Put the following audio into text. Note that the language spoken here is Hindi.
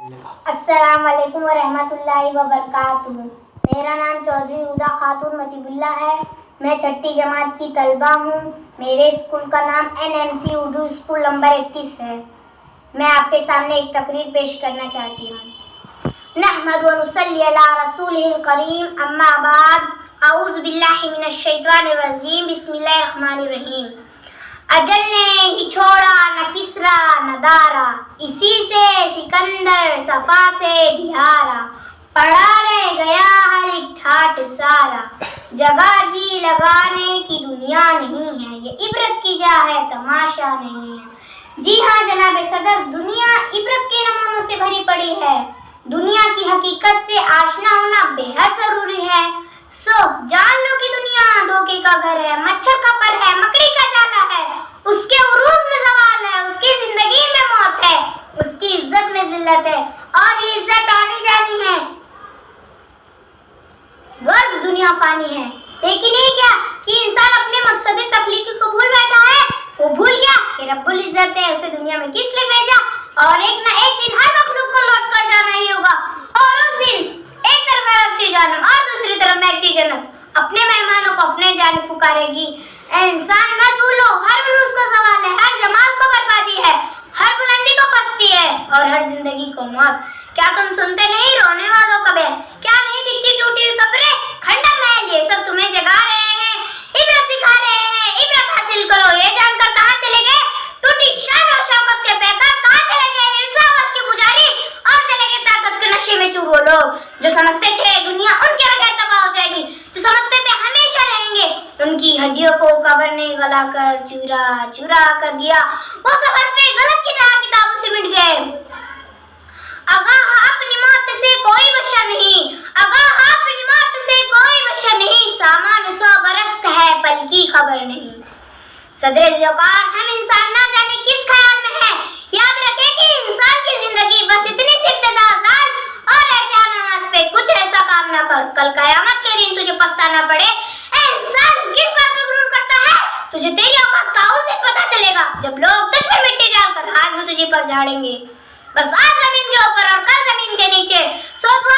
अस्सलाम वालेकुम व रहमतुल्लाहि व बरकातुहू। मेरा नाम चौधरी हुदा खातून मतीबुल्लाह है। मैं छठी जमात की तलबा हूँ। मेरे स्कूल का नाम NMC उर्दू स्कूल नंबर 31 है। मैं आपके सामने एक तकरीर पेश करना चाहती हूँ। नहमदु व नुसल्ली अला रसूलिहिल करीम, अम्मा बाद, औज़ु बिल्लाहि मिनश शैतानिर रजीम, बिस्मिल्लाहिर रहमानिर रहीम। अजल ने ही छोड़ा न किसरा न दारा, इसी से सिकंदर सफा से बिहारा। पड़ा रह गया हर एक ठाट सारा, जगह जी लगाने की दुनिया नहीं है, ये इबरत की जा है तमाशा नहीं है। जी हाँ जनाब सदर, दुनिया इबरत के नमूनों से भरी पड़ी है। दुनिया की हकीकत से आशना होना बेहद जरूरी है। सो जान लो कि दुनिया धोखे का घर है, मच्छर का पर है, मकड़ी का जाला है। उसके उरूज में सवाल है, उसकी जिंदगी में मौत है, उसकी इज्जत में जिल्लत है, और ये इज्जत आनी जानी है। गर्व दुनिया फानी है, लेकिन ये क्या कि इंसान अपने मकसद तख्लीकी को भूल बैठा है। वो भूल गया कि रब्बुल इज्जत है उसे दुनिया में किस लिए भेजा, और एक न एक दिन हर मखलूक को लौट कर जाना ही होगा। और उस दिन एक तरफ रखती जहन्नम और दूसरी तरफ महकती जन्नत अपने मेहमानों को अपने जानिब पुकारेगी। इंसान मत भूलो, हर उरूज को सवाल है, हर जमाल को बर्बादी है, हर बुलंदी को पस्ती है, और हर जिंदगी को मौत। क्या तुम सुनते नहीं रोने वालों का बैर? क्या नहीं दिखती टूटी हुई कब्रें, खंडर महल, ये सब तुम्हें जगा रहे हैं, इबरत सिखा रहे हैं। इबरत हासिल करो, ये जानकर कहाँ चले गए टूटी शान और शौकत के पैकर, कहाँ चले गए इर्सावास के पुजारी, और चले गए ताकत के नशे में चूर वो लोग जो समझते थे दुनिया उनके बगैर तबाह हो जाएगी, जो समझते थे हमेशा रहेंगे। उनकी हड्डियों को कब्र ने गला कर चूरा चूरा कर दिया। वो सफर पे गलत की तरह किताबों से मिट गए। आगाह अपनी मौत से कोई बशर नहीं, आगाह अपनी मौत से कोई बशर नहीं, सामान 100 बरस का है पल की खबर नहीं। सदरे ज़ौक़ार, हम इंसान ना जाने किस ख्याल में है। याद रखें कि इंसान की जिंदगी बस इतनी सी इब्तिदा जान और एहतियात नमाज पे कुछ ऐसा काम ना कर, कल कयामत के दिन तुझे पछताना पड़े। ए इंसान, किस बात पे गुरूर करता है? तुझे तेरी औकात का उस दिन पता चलेगा जब लोग तुझ पर मिट्टी डालकर हाथ में तुझे पर झाड़ेंगे। बस आज जमीन के ऊपर और कल जमीन के नीचे। सो दुआ